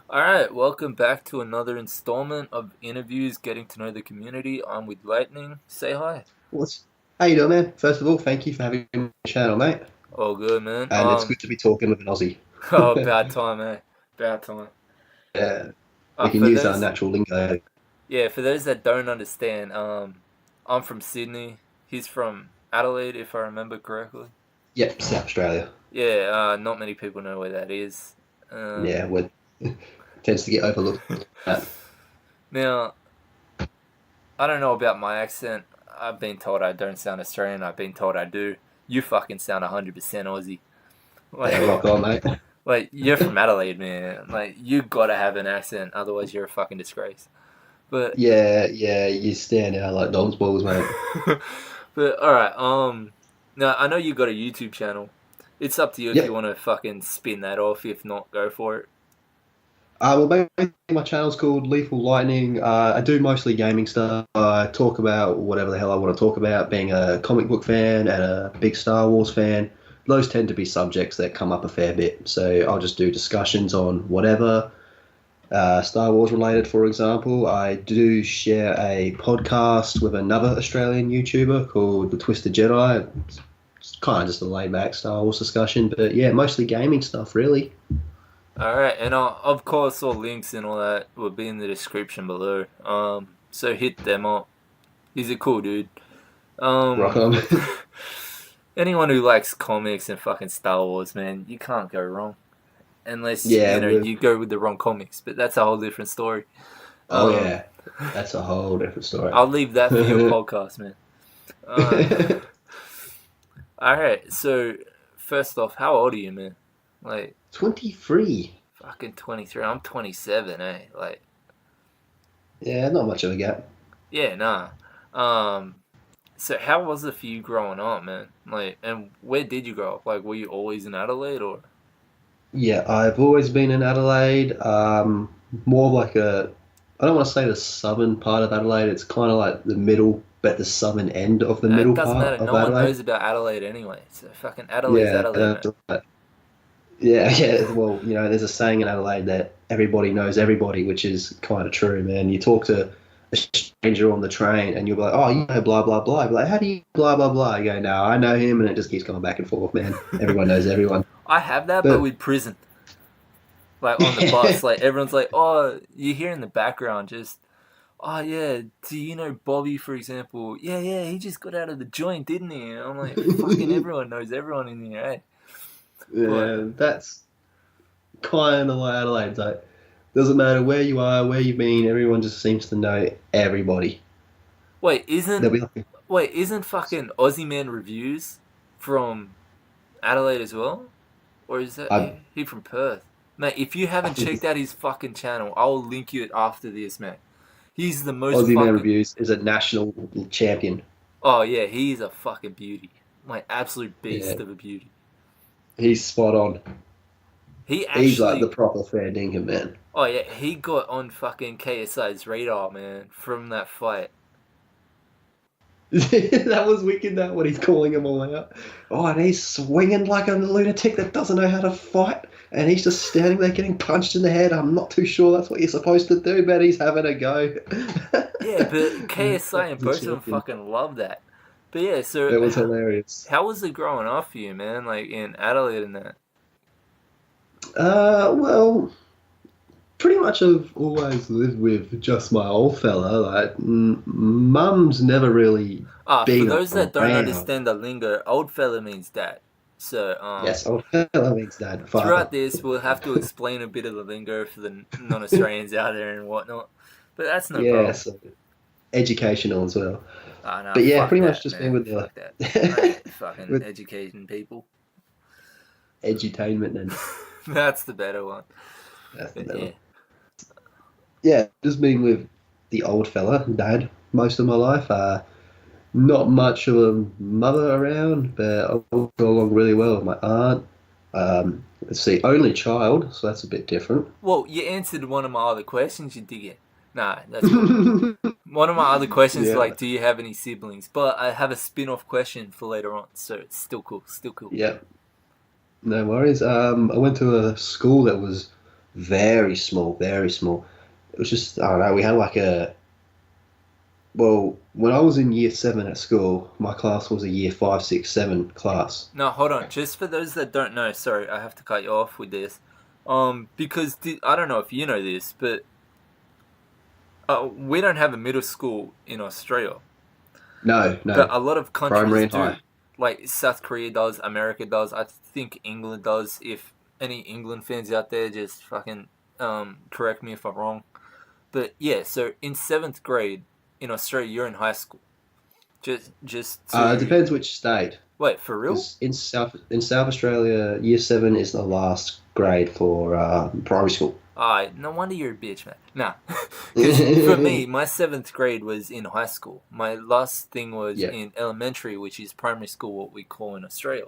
All right, welcome back to another installment of interviews, getting to know the community. I'm with Lightning. Say hi. What's How you doing, man? First of all, thank you for having me on the channel, mate. All good, man. And it's good to be talking with an Aussie. Oh, bad time, eh? Bad time. Yeah, we can For use our those, natural lingo. yeah, for those that don't understand, I'm from Sydney. He's from Adelaide, if I remember correctly. Yep, South Australia. Yeah, not many people know where that is. Yeah, we tends to get overlooked. Now, I don't know about my accent. I've been told I don't sound Australian. I've been told I do. You fucking sound 100% Aussie. Yeah, Like, rock on, mate. Like, you're from Adelaide, man. Like, you gotta have an accent, otherwise you're a fucking disgrace. But, Yeah, you stand out like dog's balls, mate. but alright, now, I know you got a YouTube channel. It's up to you if you Yep. want to fucking spin that off. If not, go for it. Well, basically, my channel's called Lethal Lightning. I do mostly gaming stuff. I talk about whatever the hell I want to talk about, being a comic book fan and a big Star Wars fan. Those tend to be subjects that come up a fair bit. So I'll just do discussions on whatever, Star Wars related, for example. I do share a podcast with another Australian YouTuber called The Twisted Jedi. It's kind of just a laid back Star Wars discussion, but yeah, mostly gaming stuff, really. Alright, and of course, all links and all that will be in the description below. So hit them up. He's a cool dude. Rock Um, on. anyone who likes comics and fucking Star Wars, man, you can't go wrong. Unless Yeah, you go with the wrong comics, but that's a whole different story. oh Um, yeah, that's a whole different story. I'll leave that for your podcast, man. Uh, all right. So first off, how old are you, man? Like 23. fucking 23. I'm 27, eh? Like Yeah, not much of a gap. yeah, nah. Um, so how was it for you growing up, man? Like, and where did you grow up? Like, were you always in Adelaide or? Yeah, I've always been in Adelaide. More of like I don't want to say the southern part of Adelaide. It's kind of like the middle, but the southern end of the It middle doesn't part matter. of No one Adelaide. knows about Adelaide anyway. So fucking Adelaide's Yeah, Adelaide, man. yeah. Well, there's a saying in Adelaide that everybody knows everybody, which is kind of true, man. You talk to a stranger on the train, and you'll be like, "Oh, you know, blah blah blah." You'll be like, "How do you blah blah blah?" I go, "No, I know him," and it just keeps going back and forth, man. Everyone knows everyone. I have that, but But with prison. Like on the bus, like everyone's like, "Oh, you hear in the background just, oh yeah, do you know Bobby, for example? Yeah, yeah, he just got out of the joint, didn't he?" And I'm like, "Fucking everyone knows everyone in here, eh?" yeah, But that's kind of like Adelaide. Like, doesn't matter where you are, where you've been, everyone just seems to know everybody. wait, They'll be like, isn't fucking Aussie Man Reviews from Adelaide as well, or is that I, he from Perth? Mate, if you I haven't think checked it's out his fucking channel, I'll link you it after this, man. He's the most Aussie Man fucking. Reviews is a national champion. Oh yeah, he's a fucking beauty. Like absolute Yeah, beast of a beauty. he's spot on. He He's like the actually, proper fair dinkum man. oh yeah, he got on fucking KSI's radar, man, from that fight. That was wicked. That what he's calling them all out. Oh, and he's swinging like a lunatic that doesn't know how to fight, and he's just standing there getting punched in the head. I'm not too sure that's what you're supposed to do, but he's having a go. Yeah, but KSI and The both of them champion. fucking love that. But yeah, It so was hilarious. how was it growing up for you, man? Like in Adelaide and that. Well, pretty much I've always lived with just my old fella. Like, mum's never really For been those that don't around. understand the lingo, old fella means dad. So Yes, old fella means dad, throughout father. this, we'll have to explain a bit of the lingo for the non-Australians out there and whatnot. But that's no Yeah, problem. so educational as well. Ah, nah, But yeah, fuck pretty much that, just been man. with Fuck that. I ain't fucking with educating people. edutainment and That's the better one. that's the But yeah. middle. Yeah, just been with the old fella, dad, most of my life. Not much of a mother around, but I got along really well with my aunt. Let's see, only child, so that's a bit different. Well, you answered one of my other questions, you dig it. Nah, that's cool. One of my other questions is Yeah, like, do you have any siblings? But I have a spin-off question for later on, so it's still cool, still cool. yeah, no worries. I went to a school that was very small, very small. It was just, I don't know, we had like a, well, when I was in year seven at school, my class was a year five, six, seven class. No, hold on. Just for those that don't know, sorry, I have to cut you off with this. Because I don't know if you know this, but we don't have a middle school in Australia. No, But no, a lot of primary countries and do. high. Like South Korea does, America does. I think England does. If any England fans out there, just fucking correct me if I'm wrong. But yeah, so in seventh grade in Australia, you're in high school. Just It to depends which state. wait for real. Because in South Australia, year seven is the last grade for primary school. No wonder you're a bitch, man. Nah, because for me, my seventh grade was in high school. My last thing was Yeah. in elementary, which is primary school, what we call in Australia.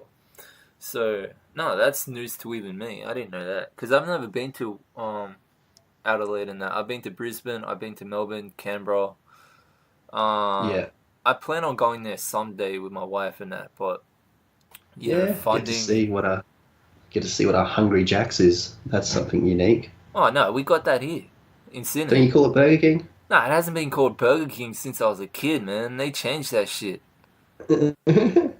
So no, that's news to even me. I didn't know that because I've never been to Adelaide and that. I've been to Brisbane. I've been to Melbourne, Canberra. Yeah. I plan on going there someday with my wife and that, but Yeah. funding. Get to see what a Hungry Jack's is. That's something unique. Oh no, we got that here in Don't Sydney. you call it Burger King? Nah, it hasn't been called Burger King since I was a kid, man. They changed that shit.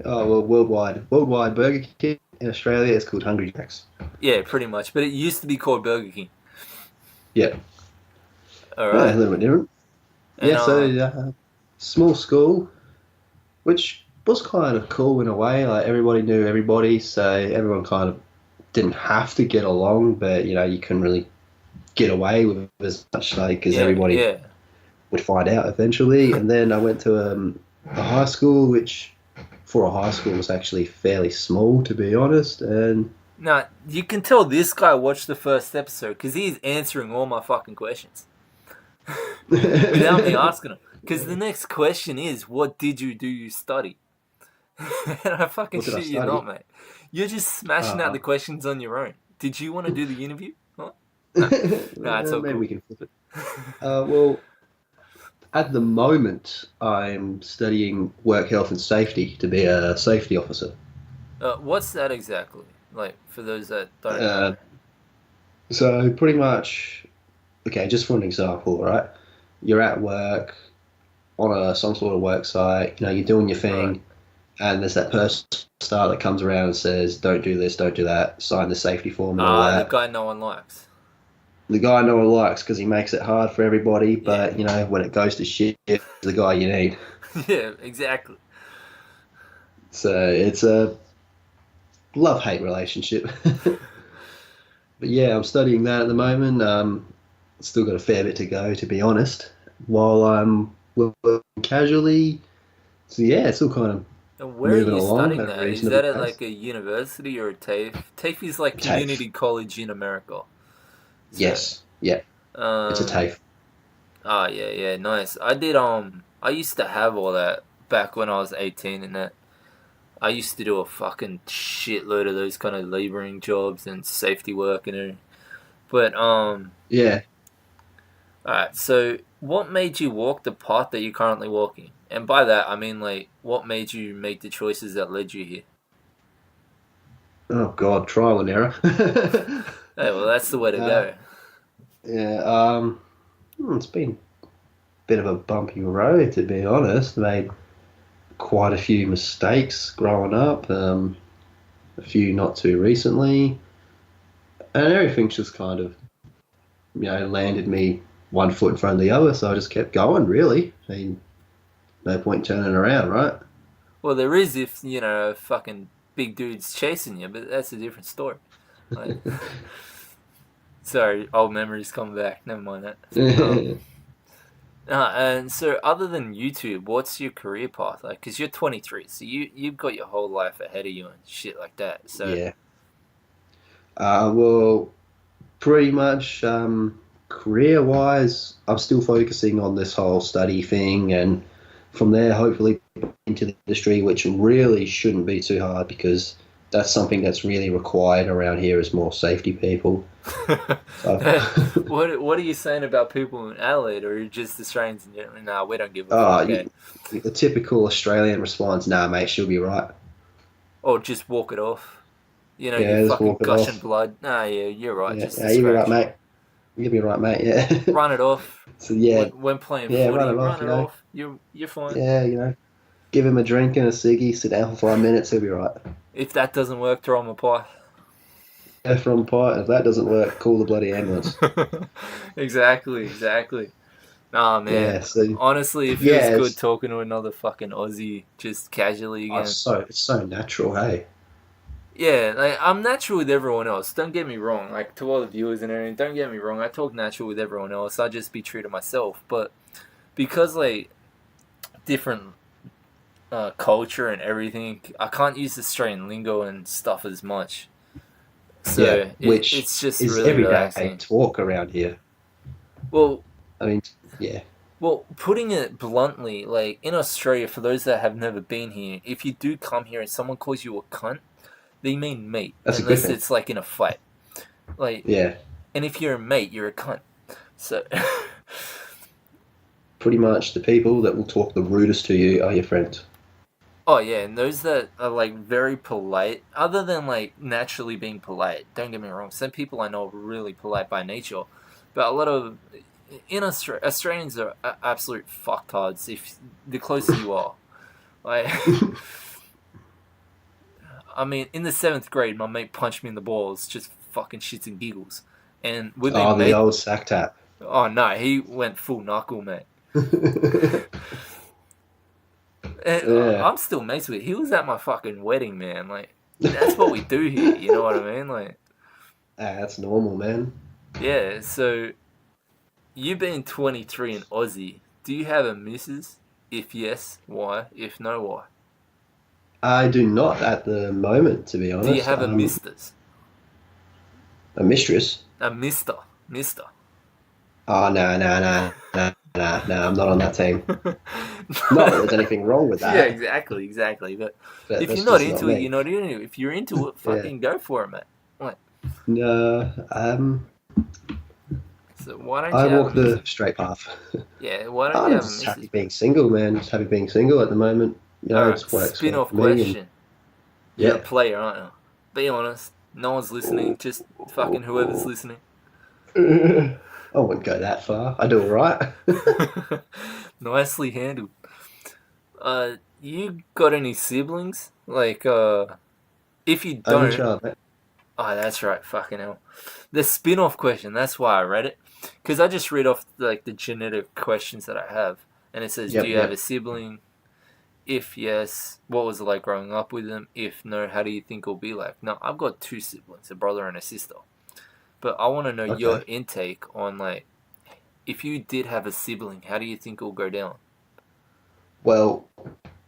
Oh well, worldwide Burger King in Australia is called Hungry Jack's. Yeah, pretty much. But it used to be called Burger King. Yeah, All yeah, a right. little bit different. And Yeah, so small school, which was kind of cool in a way. Like everybody knew everybody, so everyone kind of didn't have to get along, but you couldn't really get away with it as much, like because yeah, everybody yeah. would find out eventually. And then I went to a high school, which for a high school was actually fairly small, to be honest. And Now, you can tell this guy watched the first episode because he's answering all my fucking questions without me asking him. Because the next question is, what did you do you study? And I fucking what did I shit you not, study? mate. You're just smashing out Uh, the questions on your own. Did you want to do the interview? What? No, no, it's all maybe cool. we can flip it. Well, at the moment, I'm studying work health and safety to be a safety officer. What's that exactly? Like, for those that don't Uh, know. so pretty much, okay, just for an example, right? You're at work on some sort of work site. You're doing your Right. thing, and there's that person star that comes around and says, "Don't do this, don't do that. Sign the safety form and all The that." guy no one likes. The guy no one likes because he makes it hard for everybody, Yeah. but when it goes to shit, it's the guy you need. Yeah, exactly. So it's a love-hate relationship. But yeah, I'm studying that at the moment. Still got a fair bit to go, to be honest. While I'm working casually, so yeah, it's all kind of And where are moving you along studying at a that? Is reasonable that at pace. like a university or a TAFE? TAFE is like TAFE, community college in America. So, yes, yeah, it's a um, TAFE. yeah, yeah, nice. I used to have all that back when I was 18 and that. I used to do a fucking shitload of those kind of laboring jobs and safety work and everything. But, Yeah. alright, so what made you walk the path that you're currently walking? And by that, I mean, like, what made you make the choices that led you here? Oh God, trial and error. Hey, well, that's the way to uh, go. yeah. It's been a bit of a bumpy road, to be honest. Made quite a few mistakes growing up. A few not too recently, and everything's just kind of landed me one foot in front of the other. So I just kept going. Really, I mean, no point turning around, right? Well, there is if, a fucking big dude's chasing you, but that's a different story. Like, sorry, old memories come back. Never mind that. And so, other than YouTube, what's your career path like? Because you're 23, so you've got your whole life ahead of you and shit like that. So, Yeah. Well, pretty much career-wise, I'm still focusing on this whole study thing, and from there, hopefully into the industry, which really shouldn't be too hard because that's something that's really required around here is more safety people. So, what are you saying about people in Adelaide, or just Australians in general? Nah, we don't give a fuck. Eh? the typical Australian response, "Nah, mate, she'll be right." Or just walk it off. You're Yeah, just fucking walk it gushing off. blood. Nah, yeah, you're right. Yeah, Just yeah, a you'll be right, scratch. mate. You'll be right, mate. Yeah. Run it off. So yeah, When playing yeah, run footy, it off. run You it know, off. You're fine. yeah, give him a drink and a ciggy, sit down for 5 minutes, he'll be right. If that doesn't work, throw him a pie. Go from pie. If that doesn't work, call the bloody ambulance. Exactly. Nah, man. Yeah. So Honestly, it feels yeah, good talking to another fucking Aussie just casually again. it's so natural. Hey. Yeah, like I'm natural with everyone else. Don't get me wrong. Like to all the viewers and everything, don't get me wrong. I talk natural with everyone else. I just be true to myself. But because like different culture and everything, I can't use Australian lingo and stuff as much. So Yeah, which it's just is really everyday relaxing. talk around here. Well, I mean, yeah. Well, putting it bluntly, like in Australia, for those that have never been here, if you do come here and someone calls you a cunt, they mean mate, That's a good unless thing. it's like in a fight. Like, Yeah. and if you're a mate, you're a cunt. So, Pretty much the people that will talk the rudest to you are your friends. oh yeah, and those that are like very polite, other than like naturally being polite. Don't get me wrong, some people I know are really polite by nature, but a lot of Australians are absolute fucktards. If the closer you are, like. I mean, in the 7th grade, my mate punched me in the balls, just fucking shits and giggles. And we've been Oh, the mate. old sack tap. Oh no, he went full knuckle, mate. And Yeah. I'm still mates with. He was at my fucking wedding, man. Like that's what we do here. You know what I mean? Like That's normal, man. yeah. So you being 23 and Aussie, do you have a missus? If yes, why? If no, why? I do not at the moment, to be Do you honest. have a misters? A mistress. A mister. Oh, no. I'm not on that team. Not that there's anything wrong with Yeah, that, exactly. But but if that's you're not just not into it, me. you're not into it. If you're into it, Yeah. fucking go for it, mate. Like, No, so why don't I you have a walk the missus? straight path. Yeah, why don't you I'm have a just happy missus? being single, man. Just happy being single at the moment. You know, it Alright, just works spin for off me. And question. You're a yeah. player, aren't you? Be honest. No one's listening, just fucking whoever's listening. I wouldn't go that far. I do all right. Nicely handled. You got any siblings? Like, if you Only don't, child, mate. oh, that's right, fucking hell. The spin-off question, that's why I read it. Because I just read off, like, the genetic questions that I have. And it says, do you have a Yep. sibling? If yes, what was it like growing up with them? If no, how do you think it'll be like? No, I've got 2 siblings, a brother and a sister. But I want to know your Okay. intake on, like, if you did have a sibling, how do you think it'll go down? Well,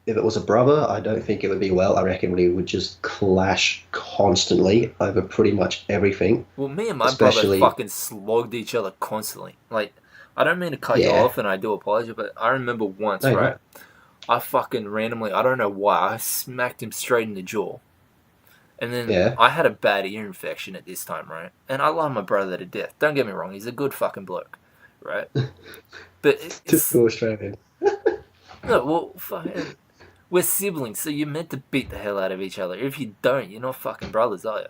if it was a brother, I don't think it would be well. I reckon we would just clash constantly over pretty much everything. Well, me and my brother Especially, fucking slogged each other constantly. Like, I don't mean to cut you yeah. off, and I do apologize, but I remember once, No, you're right? right. I fucking randomly, I don't know why, I smacked him straight in the jaw. And then Yeah. I had a bad ear infection at this time, right? And I love my brother to death. Don't get me wrong, he's a good fucking bloke, right? But it's Typical Australian. no, well, fucking, we're siblings, so you're meant to beat the hell out of each other. If you don't, you're not fucking brothers, are you?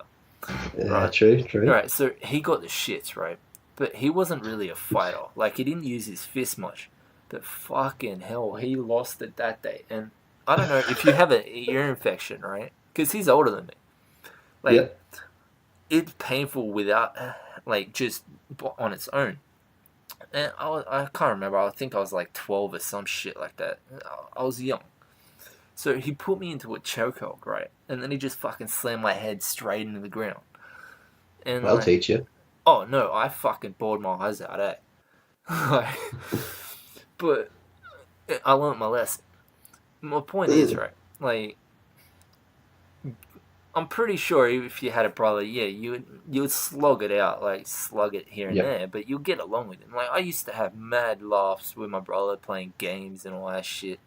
Yeah, Right? true. Right. So he got the shits, right? But he wasn't really a fighter. Like he didn't use his fist much. But fucking hell, he lost it that day. And I don't know if you have an ear infection, right? Because he's older than me. Like Yep. it's painful without, like just on its own. And I can't remember. I think I was like 12 or some shit like that. I was young. So he put me into a chokehold, right? And then he just fucking slammed my head straight into the ground. And I'll like, teach you. oh no, I fucking bawled my eyes out, eh? Like, but I learnt my lesson. My point is, right? Like, I'm pretty sure if you had a brother, yeah, you would slog it out, like slug it here and Yep. there, but you'll get along with him. Like I used to have mad laughs with my brother playing games and all that shit.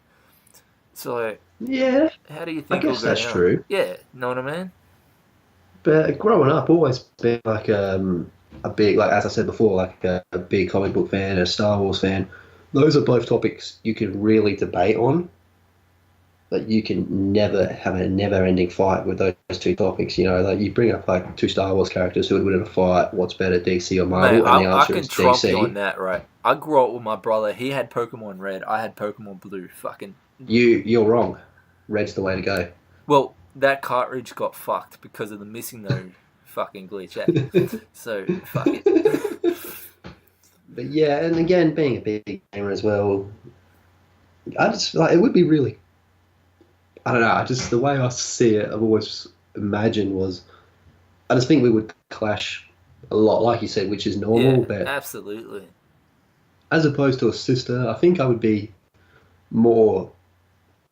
So, like, Yeah, how do you I think it'll guess go that's down? true. Yeah, know what I mean? But growing up, always been like a big, like as I said before, like a big comic book fan, a Star Wars fan. Those are both topics you can really debate on. Like you can never have a never-ending fight with those two topics. You know, like you bring up like two Star Wars characters who would win in a fight. What's better, DC or Mate, Marvel? And the I answer can is trump you on DC. that, right? I grew up with my brother. He had Pokemon Red. I had Pokemon Blue. Fucking. You're wrong. Red's the way to go. Well, that cartridge got fucked because of the missing no fucking glitch. So, fuck it. But yeah, and again, being a big gamer as well, I just like it would be really. I don't know. I just the way I see it, I've always imagined was. I just think we would clash a lot, like you said, which is normal. Yeah, But absolutely. as opposed to a sister, I think I would be more.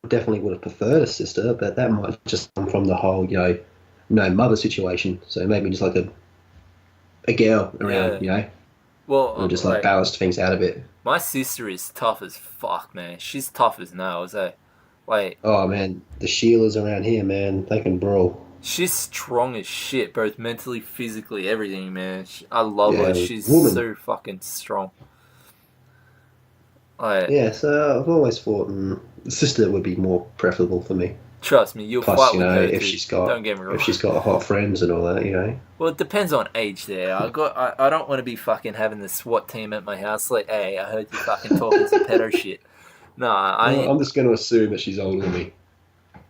Definitely would have preferred a sister, but that might just come from the whole, no mother situation. So maybe just like a girl around, Yeah. Well, or just like like, balanced things out a bit. my sister is tough as fuck, man. She's tough as nails, eh? Like, Oh man, the Sheilas around here, man, they can brawl. she's strong as shit, both mentally, physically, everything, man. I love her. Yeah, She's woman. so fucking strong. Like, Yeah, so I've always thought the sister would be more preferable for me. trust me, you'll Plus, fight with her if too. Don't get me wrong. she's got hot friends and all that. Well, it depends on age there. I don't want to be fucking having the SWAT team at my house. Like, hey, I heard you fucking talking some pedo shit. No, Well, I'm just going to assume that she's older than me.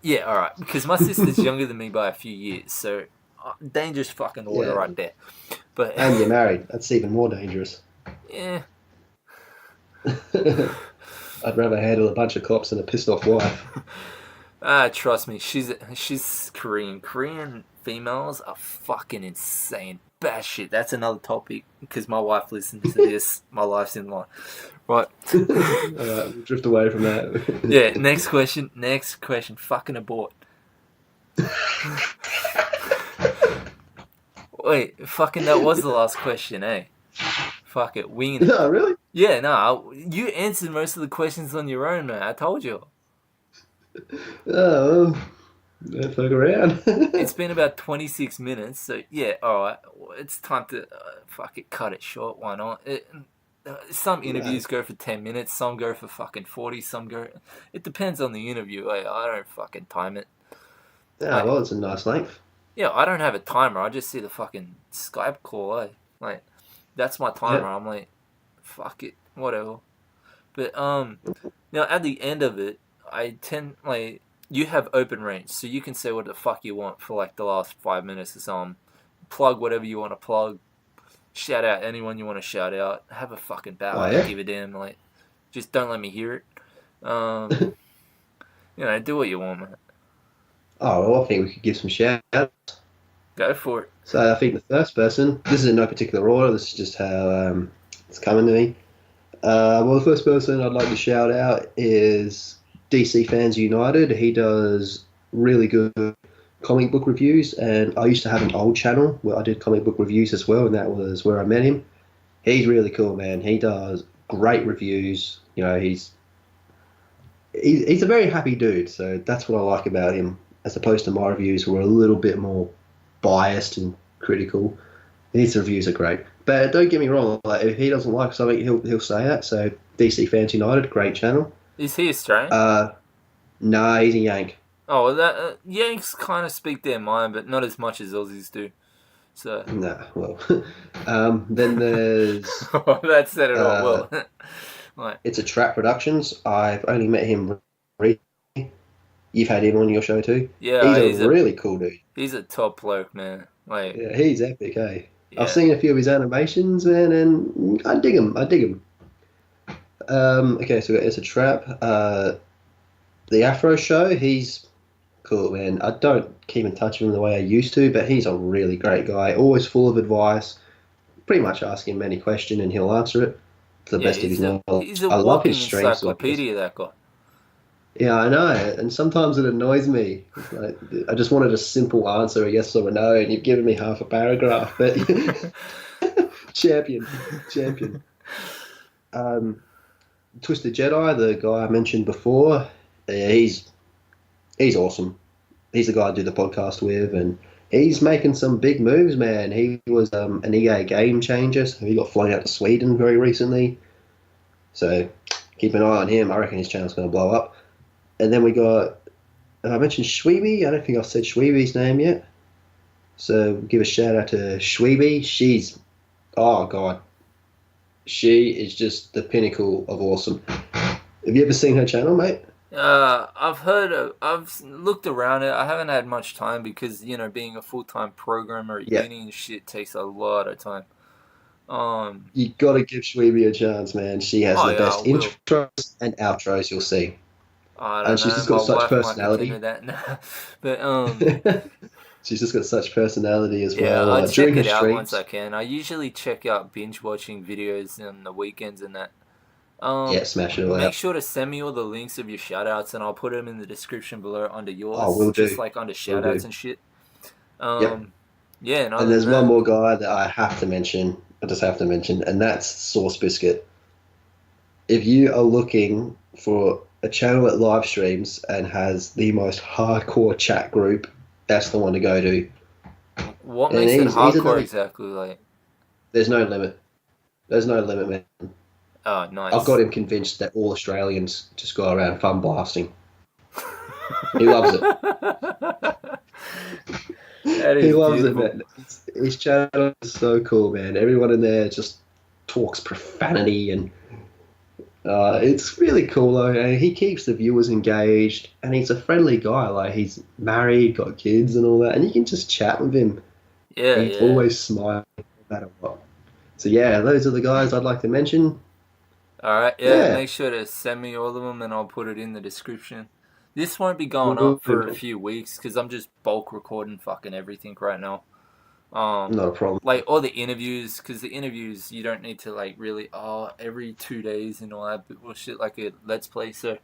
Yeah, all right. Because my sister's younger than me by a few years, so dangerous fucking order Yeah. right there. But And you're married. That's even more dangerous. yeah, I'd rather handle a bunch of cops than a pissed off wife. trust me, she's Korean. Korean females are fucking insane. Batshit. That's another topic because my wife listens to this. My life's in line. Right. Alright, we'll drift away from that. Yeah. Next question. Fucking abort. Wait. Fucking. That was the last question, eh? Fuck it. Winging it. No, really? Yeah. No. You answered most of the questions on your own, man. I told you. Oh, well, don't fuck around. It's been about 26 minutes, so yeah, alright. It's time to fuck it, cut it short. Why not? Some interviews go for 10 minutes, some go for fucking 40, some go. It depends on the interview. I don't fucking time it. Yeah, well, it's a nice length. Yeah, I don't have a timer. I just see the fucking Skype call, eh? Like, that's my timer. Yeah. I'm like, fuck it, whatever. But, now at the end of it, I tend, like, you have open range, so you can say what the fuck you want for like the last 5 minutes or something. Plug whatever you want to plug. Shout out anyone you want to shout out. Have a fucking battle. Oh, yeah? Give a damn. Like, just don't let me hear it. Do what you want, man. Oh, well, I think we could give some shout-outs. Go for it. So I think the first person, this is in no particular order, this is just how it's coming to me. Well, the first person I'd like to shout out is DC Fans United. He does really good comic book reviews, and I used to have an old channel where I did comic book reviews as well, and that was where I met him. He's really cool, man. He does great reviews. He's a very happy dude, so that's what I like about him, as opposed to my reviews who are a little bit more biased and critical. His reviews are great. But don't get me wrong, like if he doesn't like something, he'll say that. So DC Fans United, great channel. Is he Australian? Nah, he's a Yank. Oh, well, that Yanks kind of speak their mind, but not as much as Aussies do. So. Nah, well, then there's. That said it all well. Like, it's a Trap Productions. I've only met him recently. You've had him on your show too. Yeah, he's a really cool dude. He's a top bloke, man. Like, yeah, he's epic, eh? Yeah. I've seen a few of his animations, man, and I dig him. Okay, so it's a Trap. The Afro Show, he's cool, man. I don't keep in touch with him the way I used to, but he's a really great guy. Always full of advice. Pretty much ask him any question and he'll answer it to the best of his knowledge. He's a I love his walking encyclopedia, that guy. Yeah, I know, and sometimes it annoys me. Like, I just wanted a simple answer, a yes or a no, and you've given me half a paragraph. But champion. Twisted Jedi, the guy I mentioned before, he's awesome. He's the guy I do the podcast with, and he's making some big moves, man. He was an EA game changer, so he got flown out to Sweden very recently. So keep an eye on him. I reckon his channel's going to blow up. And then we got I mentioned Shweeby. I don't think I've said Shweeby's name yet. So give a shout out to Shweeby. She's, oh God, she is just the pinnacle of awesome. Have you ever seen her channel, mate? I've looked around it. I haven't had much time because, being a full-time programmer at Yeah, uni and shit takes a lot of time. Um, you got to give Shweeby a chance, man. She has oh the yeah, I best will. intros and outros you'll see, I and don't she's know. just My got such wife might consider personality. that, but She's just got such personality as yeah, well. I During check her it out once I streams, can. I usually check out binge watching videos on the weekends and that. yeah, smash it all Make out. sure to send me all the links of your shoutouts, and I'll put them in the description below under Oh, yours, will just do, like under will shoutouts do. and shit. Yep. Yeah, and And other than there's one that, more guy that I have to mention. I just have to mention, and that's Sauce Biscuit. If you are looking for a channel that live streams and has the most hardcore chat group, that's the one to go to. what And makes it he's hardcore another. exactly? Like, There's no limit. There's no limit, man. oh, I've got nice. him convinced that all Australians just go around fun blasting. He loves it. That He is loves it, beautiful. man. His channel is so cool, man. Everyone in there just talks profanity and it's really cool though. And he keeps the viewers engaged, and he's a friendly guy. Like he's married, got kids, and all that, and you can just chat with him. Yeah, He's yeah. always smiling, no matter what. So yeah, those are the guys I'd like to mention. All right, yeah. Yeah, Make sure to send me all of them, and I'll put it in the description. This won't be going will up for a do. few weeks because I'm just bulk recording fucking everything right now. Um, Not a problem. like all the interviews, because the interviews you don't need to like really every 2 days and all that bullshit like a let's play. So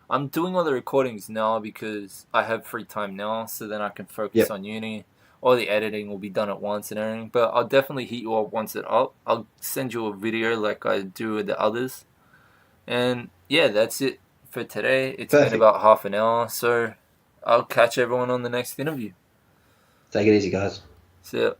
I'm doing all the recordings now because I have free time now, so then I can focus Yep, on uni. All the editing will be done at once and everything, but I'll definitely hit you up once it up. I'll send you a video like I do with the others. And yeah, that's it for today. It's been perfect. about half an hour, so I'll catch everyone on the next interview. Take it easy, guys. So